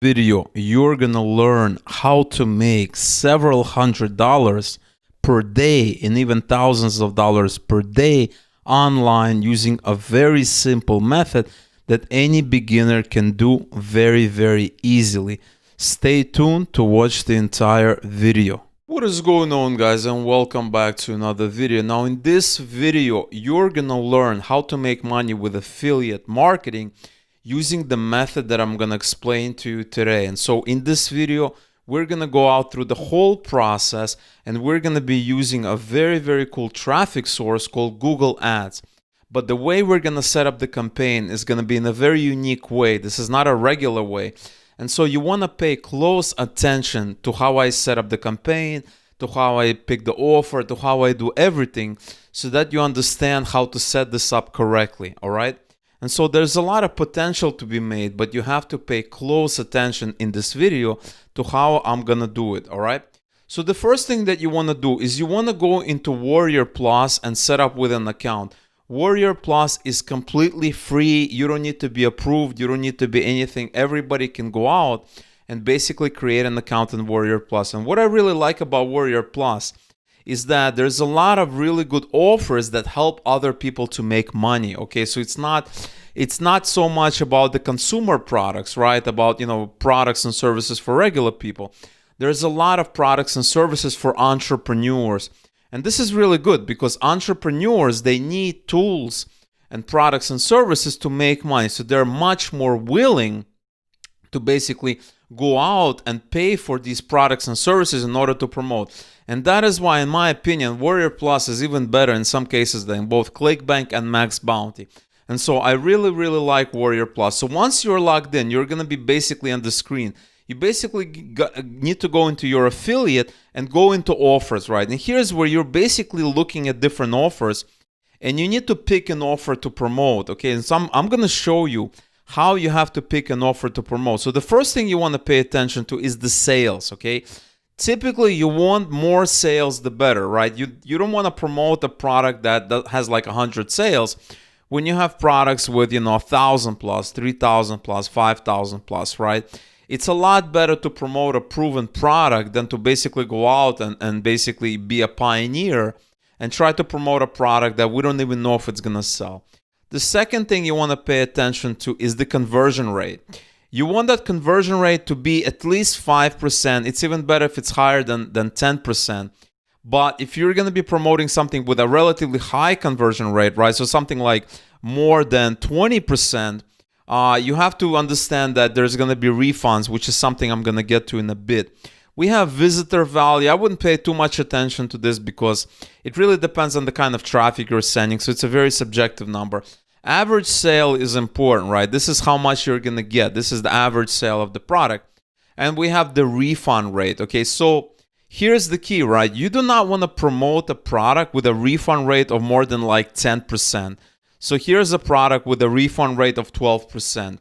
Video, you're gonna learn how to make several $100s per day and even thousands of dollars per day online using a very simple method that any beginner can do very easily. Stay tuned to watch the entire video. What is going on, guys, and welcome back to another video. Now in this video you're gonna learn how to make money with affiliate marketing using the method that I'm going to explain to you today. And so in this video, we're going to go out through the whole process, and we're going to be using a very cool traffic source called Google Ads. But the way we're going to set up the campaign is going to be in a very unique way. This is not a regular way. And so you want to pay close attention to how I set up the campaign, to how I pick the offer, to how I do everything, so that you understand how to set this up correctly, all right? And so there's a lot of potential to be made, but you have to pay close attention in this video to how I'm gonna do it, all right? So the first thing that you wanna do is you wanna go into WarriorPlus and set up with an account. WarriorPlus is completely free. You don't need to be approved. You don't need to be anything. Everybody can go out and basically create an account in WarriorPlus. And what I really like about WarriorPlus is that there's a lot of really good offers that help other people to make money. Okay, so it's not so much about the consumer products, right? About, products and services for regular people. There's a lot of products and services for entrepreneurs. And this is really good because entrepreneurs, they need tools and products and services to make money. So they're much more willing to basically go out and pay for these products and services in order to promote. And that is why, in my opinion, WarriorPlus is even better in some cases than both ClickBank and Max Bounty. And so I really like WarriorPlus. So once you're logged in, you're going to be basically on the screen. You basically need to go into your affiliate and go into offers, right? And here's where you're basically looking at different offers, and you need to pick an offer to promote, okay? And I'm going to show you how you have to pick an offer to promote. So the first thing you want to pay attention to is the sales, okay? Typically, you want more sales, the better, right? You don't want to promote a product that has like 100 sales when you have products with, 1,000 plus, 3,000 plus, 5,000 plus, right? It's a lot better to promote a proven product than to basically go out and basically be a pioneer and try to promote a product that we don't even know if it's going to sell. The second thing you want to pay attention to is the conversion rate. You want that conversion rate to be at least 5%. It's even better if it's higher than 10%. But if you're going to be promoting something with a relatively high conversion rate, right? So something like more than 20%, you have to understand that there's going to be refunds, which is something I'm going to get to in a bit. We have visitor value. I wouldn't pay too much attention to this because it really depends on the kind of traffic you're sending. So it's a very subjective number. Average sale is important, right? This is how much you're going to get. This is the average sale of the product. And we have the refund rate, okay? So here's the key, right? You do not want to promote a product with a refund rate of more than like 10%. So here's a product with a refund rate of 12%.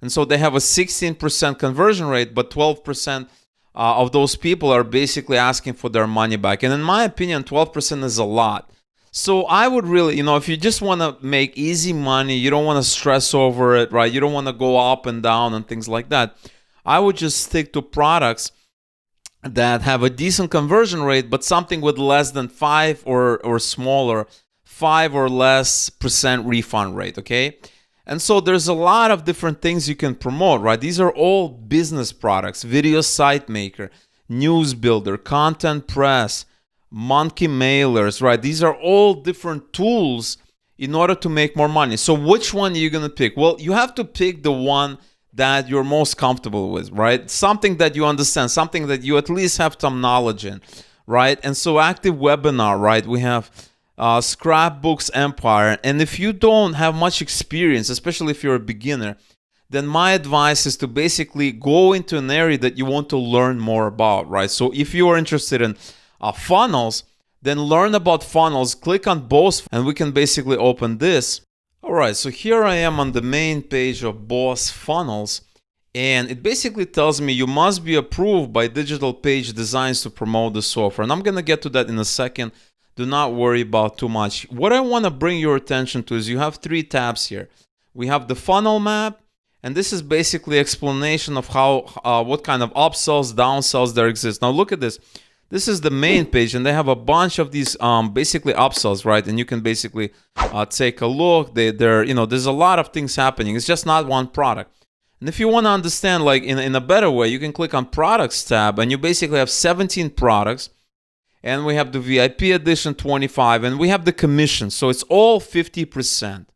And so they have a 16% conversion rate, but 12% of those people are basically asking for their money back. And in my opinion, 12% is a lot. So I would really, if you just want to make easy money, you don't want to stress over it, right? You don't want to go up and down and things like that. I would just stick to products that have a decent conversion rate, but something with less than 5 or smaller, 5 or less % refund rate, okay? And so there's a lot of different things you can promote, right? These are all business products: Video Site Maker, News Builder, Content Press, Monkey Mailers, right? These are all different tools in order to make more money. So which one are you going to pick? Well, you have to pick the one that you're most comfortable with, right? Something that you understand, something that you at least have some knowledge in, right? And so Active Webinar, right? We have Scrapbooks Empire. And if you don't have much experience, especially if you're a beginner, then my advice is to basically go into an area that you want to learn more about, right? So if you are interested in funnels, then learn about funnels, click on both, and we can basically open this. All right, so here I am on the main page of Boss Funnels, and it basically tells me you must be approved by Digital Page Designs to promote the software. And I'm going to get to that in a second. Do not worry about too much. What I want to bring your attention to is you have 3 tabs here. We have the funnel map, And this is basically explanation of how what kind of upsells, downsells there exist. Now look at this. This is the main page, and they have a bunch of these basically upsells, right? And you can basically take a look. They're there's a lot of things happening. It's just not one product. And if you want to understand, like in a better way, you can click on Products tab, and you basically have 17 products. And we have the VIP edition 25, and we have the commission. So it's all 50%.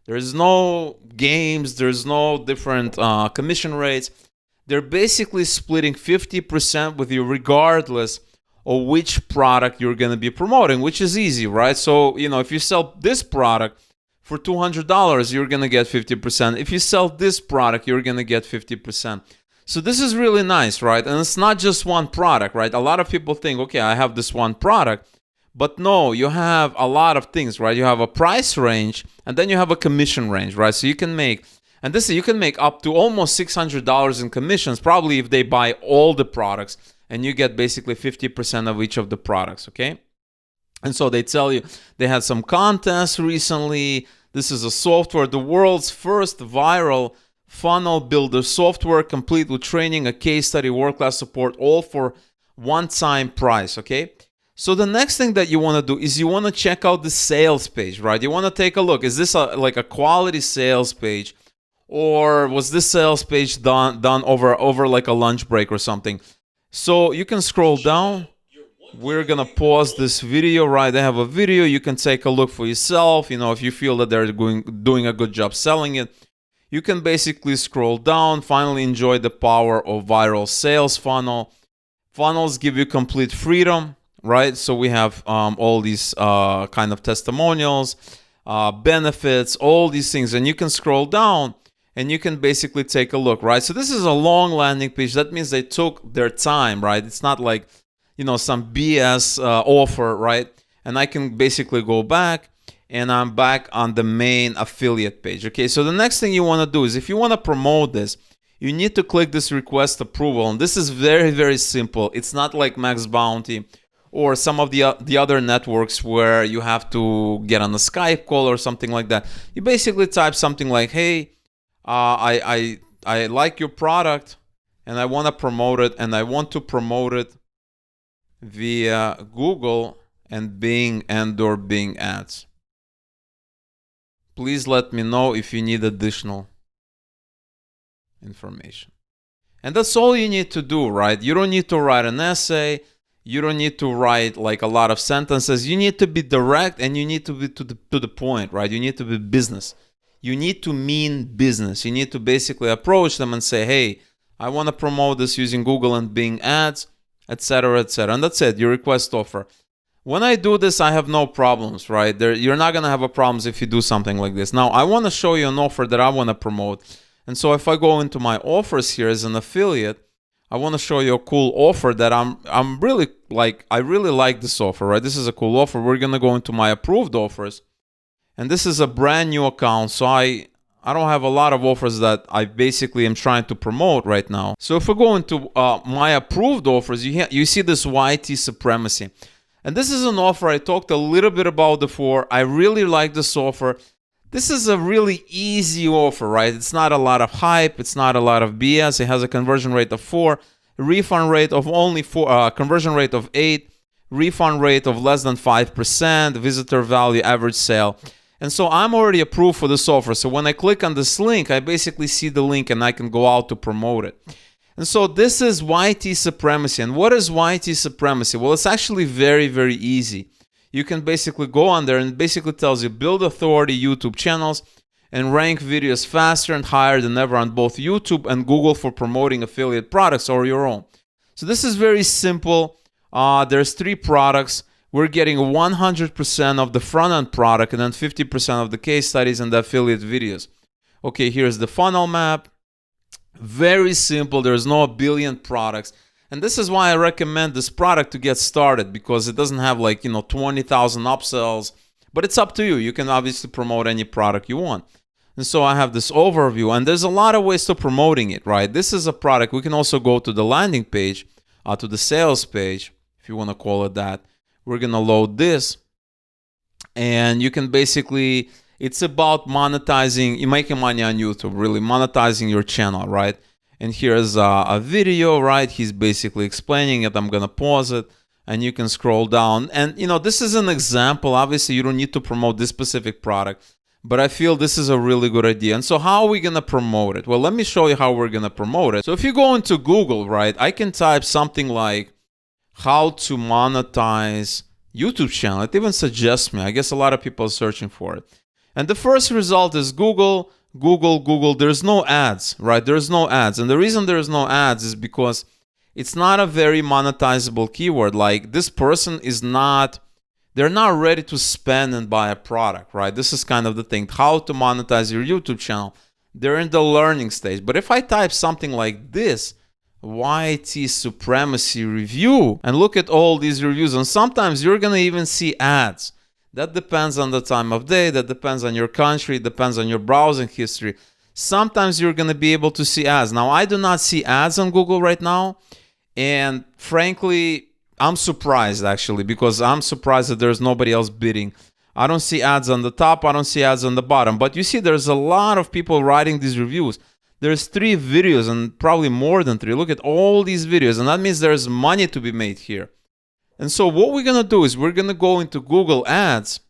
There's no games, there's no different commission rates. They're basically splitting 50% with you regardless of which product you're going to be promoting, which is easy, right? So, if you sell this product for $200, you're going to get 50%. If you sell this product, you're going to get 50%. So this is really nice, right? And it's not just one product, right? A lot of people think, okay, I have this one product. But no, you have a lot of things, right? You have a price range, and then you have a commission range, right? So you can make, and this you can make up to almost $600 in commissions, probably if they buy all the products, and you get basically 50% of each of the products, okay? And so they tell you they had some contests recently. This is a software, the world's first viral funnel builder software, complete with training, a case study, world-class support, all for one-time price, okay? So the next thing that you want to do is you want to check out the sales page, right? You want to take a look. Is this like a quality sales page, or was this sales page done over like a lunch break or something? So you can scroll down. We're gonna pause this video, right? They have a video. You can take a look for yourself. If you feel that they're doing a good job selling it, you can basically scroll down. Finally, enjoy the power of viral sales funnel. Funnels give you complete freedom. Right, so we have all these kind of testimonials, benefits, all these things, and you can scroll down and you can basically take a look, right? So this is a long landing page. That means they took their time, right? It's not like, some BS offer, right? And I can basically go back, and I'm back on the main affiliate page. Okay, so the next thing you want to do is if you want to promote this, you need to click this request approval, and this is very, very simple. It's not like Max Bounty or some of the other networks where you have to get on a Skype call or something like that. You basically type something like, hey, I like your product and I want to promote it, and I want to promote it via Google and Bing and/or Bing ads. Please let me know if you need additional information. And that's all you need to do, right? You don't need to write an essay. You don't need to write like a lot of sentences. You need to be direct, and you need to be to the point, right? You need to be business. You need to mean business. You need to basically approach them and say, hey, I want to promote this using Google and Bing ads, etc., etc. And that's it, your request offer. When I do this, I have no problems, right? You're not going to have a problems if you do something like this. Now, I want to show you an offer that I want to promote. And so if I go into my offers here as an affiliate, I want to show you a cool offer that I'm really like. I really like this offer, right? This is a cool offer. We're going to go into my approved offers. And this is a brand new account. So I don't have a lot of offers that I basically am trying to promote right now. So if we go into my approved offers, you see this YT supremacy. And this is an offer I talked a little bit about before. I really like this offer. This is a really easy offer, right? It's not a lot of hype. It's not a lot of BS. It has a conversion rate of 4, refund rate of only 4, conversion rate of 8, refund rate of less than 5%, visitor value, average sale. And so I'm already approved for this offer. So when I click on this link, I basically see the link and I can go out to promote it. And so this is YT supremacy. And what is YT supremacy? Well, it's actually very, very easy. You can basically go on there and it basically tells you build authority YouTube channels and rank videos faster and higher than ever on both YouTube and Google for promoting affiliate products or your own. So this is very simple. There's 3 products. We're getting 100% of the front-end product and then 50% of the case studies and the affiliate videos. Okay, here's the funnel map. Very simple. There's no billion products. And this is why I recommend this product to get started, because it doesn't have like, 20,000 upsells, but it's up to you. You can obviously promote any product you want. And so I have this overview, and there's a lot of ways to promoting it, right? This is a product. We can also go to the landing page, to the sales page, if you want to call it that. We're going to load this, and you can basically, It's about monetizing, you making money on YouTube, really monetizing your channel, right? And here's a video, right? He's basically explaining it. I'm gonna pause it, and you can scroll down. And this is an example. Obviously, you don't need to promote this specific product, but I feel this is a really good idea. And so how are we gonna promote it? Well, let me show you how we're gonna promote it. So if you go into Google, right, I can type something like how to monetize YouTube channel. It even suggests me. I guess a lot of people are searching for it. And the first result is Google, Google, Google. There's no ads, right? There's no ads. And the reason there's no ads is because it's not a very monetizable keyword. Like, this person is not, they're not ready to spend and buy a product, right? This is kind of the thing. How to monetize your YouTube channel. They're in the learning stage. But if I type something like this, YT supremacy review, and look at all these reviews, and sometimes you're gonna even see ads. That depends on the time of day, that depends on your country, depends on your browsing history. Sometimes you're gonna be able to see ads. Now, I do not see ads on Google right now, and frankly, I'm surprised actually, because I'm surprised that there's nobody else bidding. I don't see ads on the top, I don't see ads on the bottom, but you see there's a lot of people writing these reviews. There's 3 videos, and probably more than 3. Look at all these videos, and that means there's money to be made here. And so what we're gonna do is we're gonna go into Google Ads,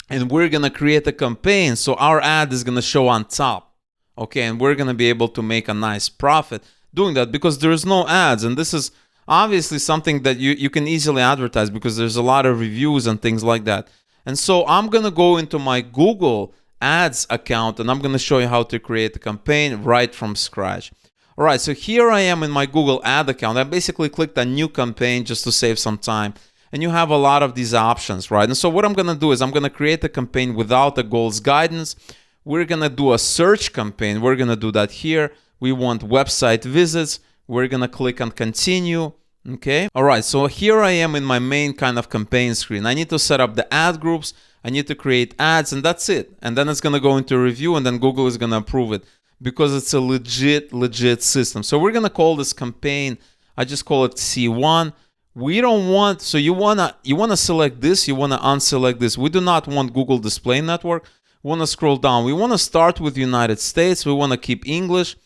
and we're gonna create a campaign so our ad is gonna show on top, okay? And we're gonna be able to make a nice profit doing that, because there's no ads. And this is obviously something that you can easily advertise, because there's a lot of reviews and things like that. And so I'm gonna go into my Google Ads account, and I'm gonna show you how to create a campaign right from scratch. All right, so here I am in my Google Ad account. I basically clicked a new campaign just to save some time. And you have a lot of these options, right? And so what I'm gonna do is I'm gonna create a campaign without a goals guidance. We're gonna do a search campaign. We're gonna do that here. We want website visits. We're gonna click on continue, okay? All right, so here I am in my main kind of campaign screen. I need to set up the ad groups. I need to create ads, and that's it. And then it's gonna go into review, and then Google is gonna approve it, because it's a legit system. So we're gonna call this campaign, I just call it C1. We don't want, so you wanna select this, you wanna unselect this. We do not want Google Display Network. We wanna scroll down. We wanna start with United States. We wanna keep English.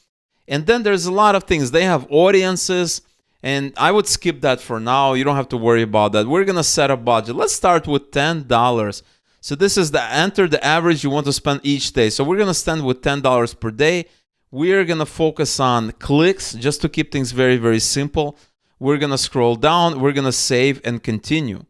And then there's a lot of things. They have audiences, and I would skip that for now. You don't have to worry about that. We're gonna set a budget. Let's start with $10. So this is enter the average you want to spend each day. So we're gonna spend with $10 per day. We're gonna focus on clicks just to keep things very, very simple. We're gonna scroll down, we're gonna save and continue.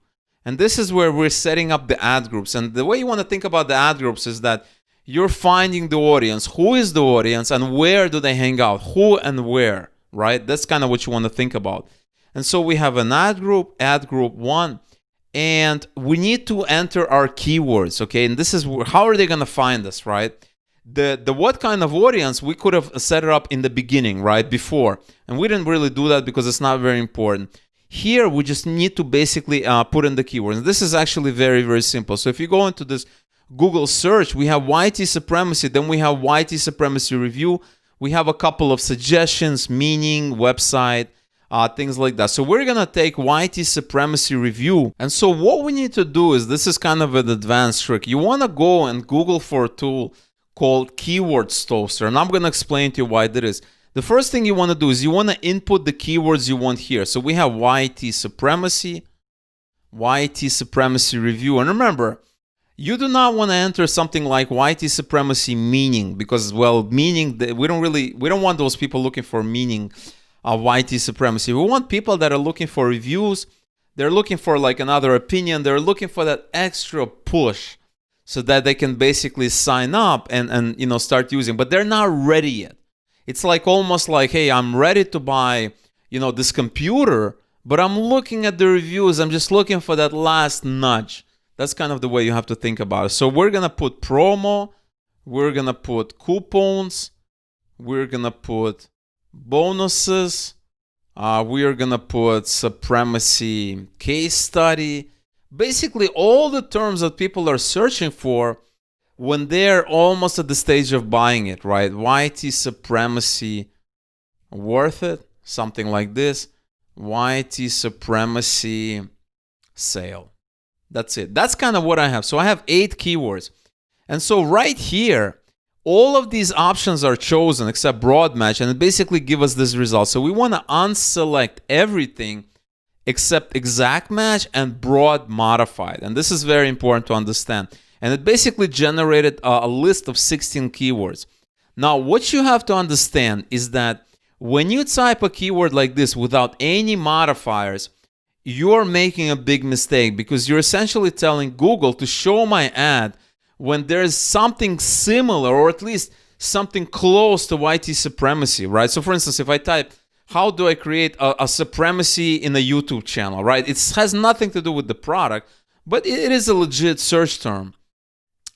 And this is where we're setting up the ad groups. And the way you wanna think about the ad groups is that you're finding the audience. Who is the audience and where do they hang out? Who and where, right? That's kind of what you wanna think about. And so we have an ad group 1. And we need to enter our keywords, okay? And this is how are they gonna find us, right? The what kind of audience, we could have set it up in the beginning, right? Before. And we didn't really do that because it's not very important. Here, we just need to basically put in the keywords. This is actually very, very simple. So if you go into this Google search, we have YT supremacy, then we have YT supremacy review. We have a couple of suggestions, meaning, website, things like that. So we're gonna take YT supremacy review. And so what we need to do is, this is kind of an advanced trick. You wanna go and Google for a tool called Keyword Toaster, and I'm gonna explain to you why that is. The first thing you wanna do is you wanna input the keywords you want here. So we have YT supremacy review, and remember, you do not want to enter something like YT supremacy meaning, because, well, meaning, we don't want those people looking for meaning of YT supremacy. We want people that are looking for reviews. They're looking for like another opinion. They're looking for that extra push so that they can basically sign up and start using, but they're not ready yet. It's like almost like, hey, I'm ready to buy, this computer, but I'm looking at the reviews. I'm just looking for that last nudge. That's kind of the way you have to think about it. So we're going to put promo. We're going to put coupons. We're going to put bonuses. We are going to put supremacy case study. Basically, all the terms that people are searching for when they're almost at the stage of buying it, right? YT supremacy worth it, something like this. YT supremacy sale. That's it. That's kind of what I have. So I have 8 keywords. And so right here, all of these options are chosen except broad match, and it basically gives us this result. So we want to unselect everything except exact match and broad modified. And this is very important to understand. And it basically generated a list of 16 keywords. Now, what you have to understand is that when you type a keyword like this without any modifiers, you're making a big mistake, because you're essentially telling Google to show my ad when there's something similar, or at least something close to YT supremacy, right? So for instance, if I type, how do I create a supremacy in a YouTube channel, right? It has nothing to do with the product, but it is a legit search term.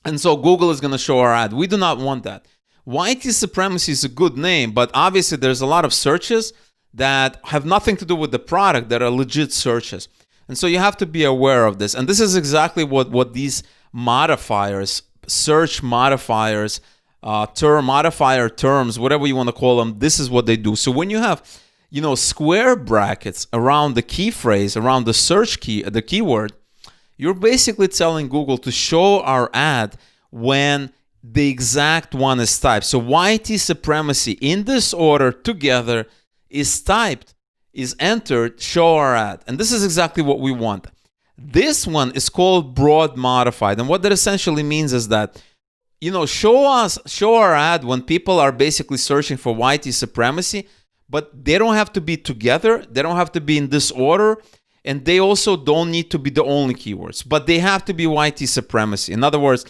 And so Google is going to show our ad. We do not want that. YT supremacy is a good name, but obviously there's a lot of searches that have nothing to do with the product that are legit searches. And so you have to be aware of this. And this is exactly what these modifiers, search modifiers, modifier terms, whatever you want to call them, this is what they do. So when you have, square brackets around the key phrase, around the search key, the keyword, you're basically telling Google to show our ad when the exact one is typed. So YT supremacy in this order together is typed, is entered, show our ad. And this is exactly what we want. This one is called broad modified. And what that essentially means is that, show our ad when people are basically searching for YT supremacy, but they don't have to be together. They don't have to be in this order. And they also don't need to be the only keywords, but they have to be YT supremacy. In other words,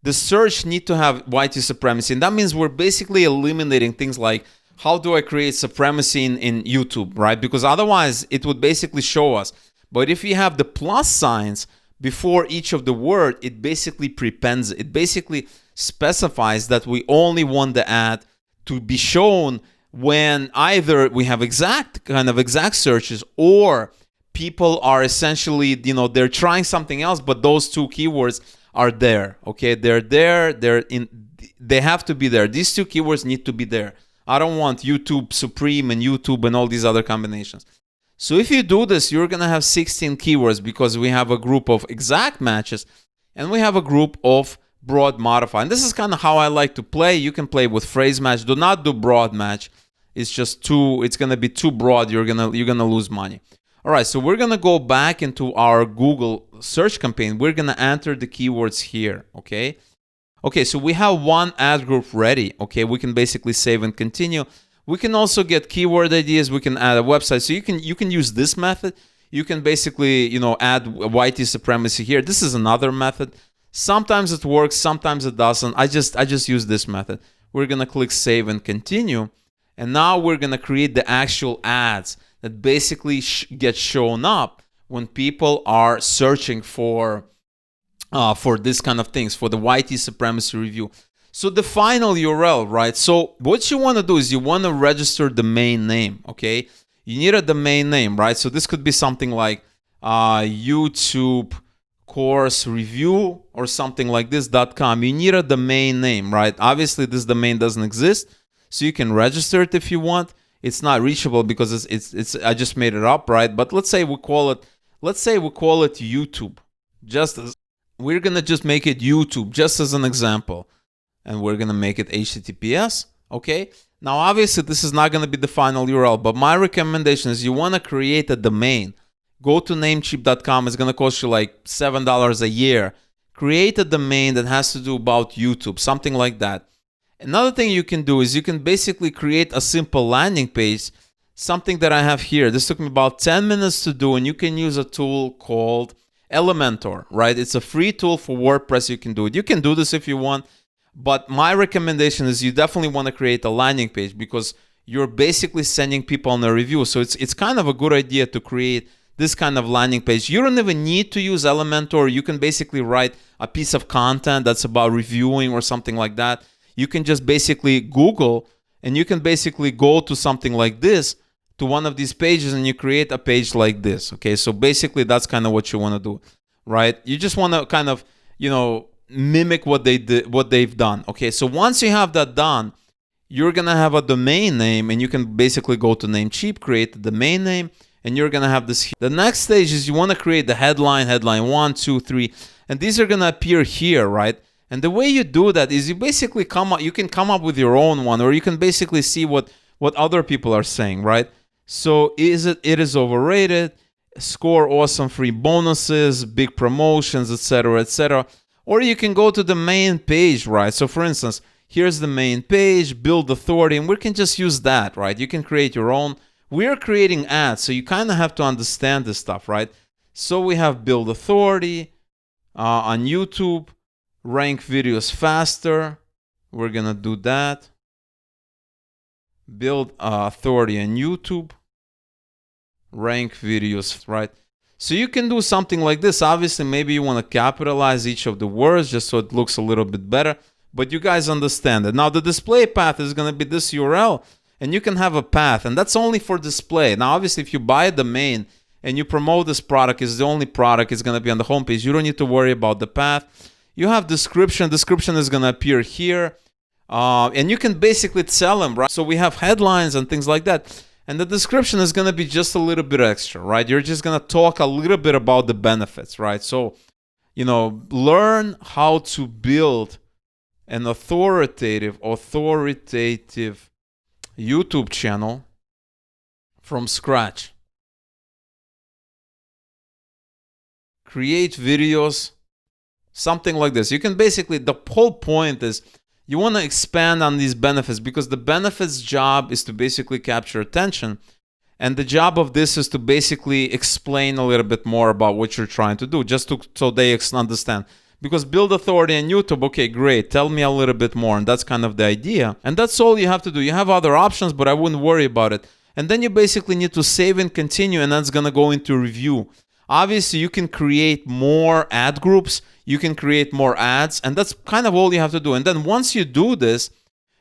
the search need to have YT supremacy. And that means we're basically eliminating things like, how do I create supremacy in YouTube, right? Because otherwise it would basically show us. But if you have the plus signs before each of the word, it basically prepends it. It basically specifies that we only want the ad to be shown when either we have exact searches, or people are essentially, they're trying something else, but those two keywords are there. Okay, they're there. They have to be there. These two keywords need to be there. I don't want YouTube Supreme and YouTube and all these other combinations. So if you do this, you're going to have 16 keywords, because we have a group of exact matches and we have a group of broad modified. And this is kind of how I like to play. You can play with phrase match. Do not do broad match. It's going to be too broad. You're going to lose money. All right, so we're going to go back into our Google search campaign. We're going to enter the keywords here, okay? Okay, so we have one ad group ready, okay? We can basically save and continue. We can also get keyword ideas. We can add a website. So you can use this method. You can basically, add YT supremacy here. This is another method. Sometimes it works, sometimes it doesn't. I just use this method. We're going to click save and continue. And now we're going to create the actual ads that basically get shown up when people are searching for this kind of things, for the YT supremacy review. So the final URL, right? So what you want to do is you want to register domain name, okay? You need a domain name, right? So this could be something like YouTube course review or something like this .com. You need a domain name, right? Obviously this domain doesn't exist, so you can register it if you want. It's not reachable because it's I just made it up, right? But let's say we call it YouTube. We're gonna just make it YouTube just as an example, and we're gonna make it HTTPS. Okay. Now, obviously, this is not gonna be the final URL, but my recommendation is you wanna create a domain. Go to Namecheap.com. It's gonna cost you like $7 a year. Create a domain that has to do about YouTube, something like that. Another thing you can do is you can basically create a simple landing page, something that I have here. This took me about 10 minutes to do, and you can use a tool called Elementor, right? It's a free tool for WordPress. You can do it. You can do this if you want, but my recommendation is you definitely want to create a landing page because you're basically sending people on a review. So it's kind of a good idea to create this kind of landing page. You don't even need to use Elementor. You can basically write a piece of content that's about reviewing or something like that. You can just basically Google, and you can basically go to something like this, to one of these pages, and you create a page like this. Okay, so basically that's kind of what you want to do, right? You just want to kind of, mimic what they've done. Okay, so once you have that done, you're gonna have a domain name, and you can basically go to Namecheap, create the domain name, and you're gonna have this. The next stage is you want to create the headline 1, 2, 3, and these are gonna appear here, right? And the way you do that is you basically you can come up with your own one, or you can basically see what other people are saying, right? So it is overrated, score awesome free bonuses, big promotions, etc., etc. Or you can go to the main page, right? So for instance, here's the main page, build authority, and we can just use that, right? You can create your own. We're creating ads, so you kind of have to understand this stuff, right? So we have build authority on YouTube, rank videos faster. We're gonna do that. Build authority on YouTube, rank videos, right? So you can do something like this. Obviously, maybe you want to capitalize each of the words just so it looks a little bit better, but you guys understand it. Now the display path is going to be this URL, and you can have a path, and that's only for display. Now obviously, if you buy a domain and you promote this product, is the only product, it's going to be on the homepage. You don't need to worry about the path. You have description. Description is going to appear here. And you can basically tell them, right? So we have headlines and things like that. And the description is going to be just a little bit extra, right? You're just going to talk a little bit about the benefits, right? So, learn how to build an authoritative YouTube channel from scratch. Create videos, something like this. You can basically, the whole point is, you want to expand on these benefits, because the benefits job is to basically capture attention. And the job of this is to basically explain a little bit more about what you're trying to do, just so they understand. Because build authority on YouTube, okay, great. Tell me a little bit more. And that's kind of the idea. And that's all you have to do. You have other options, but I wouldn't worry about it. And then you basically need to save and continue, and that's going to go into review. Obviously, you can create more ad groups. You can create more ads, and that's kind of all you have to do. And then once you do this,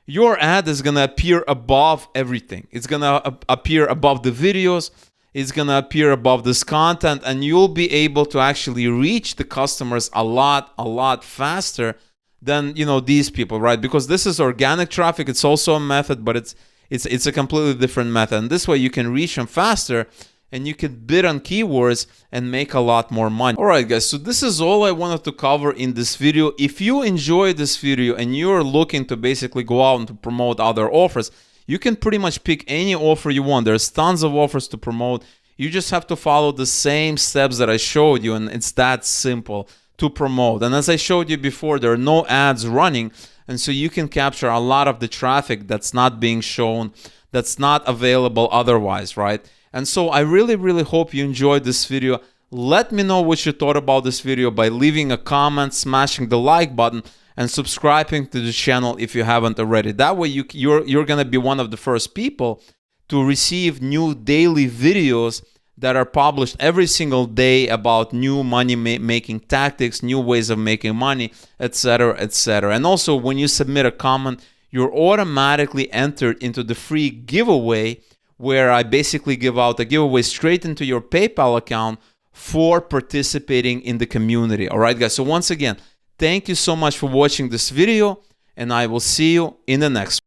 your ad is going to appear above everything. It's going to appear above the videos. It's going to appear above this content, and you'll be able to actually reach the customers a lot faster than, these people, right? Because this is organic traffic. It's also a method, but it's a completely different method. And this way you can reach them faster, and you can bid on keywords and make a lot more money. All right, guys, so this is all I wanted to cover in this video. If you enjoyed this video and you're looking to basically go out and to promote other offers, you can pretty much pick any offer you want. There's tons of offers to promote. You just have to follow the same steps that I showed you, and it's that simple to promote. And as I showed you before, there are no ads running, and so you can capture a lot of the traffic that's not being shown, that's not available otherwise, right? And so I really hope you enjoyed this video. Let me know what you thought about this video by leaving a comment, smashing the like button, and subscribing to the channel if you haven't already. That way you're going to be one of the first people to receive new daily videos that are published every single day about new money making tactics, new ways of making money, etc., etc. And also, when you submit a comment, you're automatically entered into the free giveaway, where I basically give out a giveaway straight into your PayPal account for participating in the community. All right, guys. So once again, thank you so much for watching this video, and I will see you in the next one.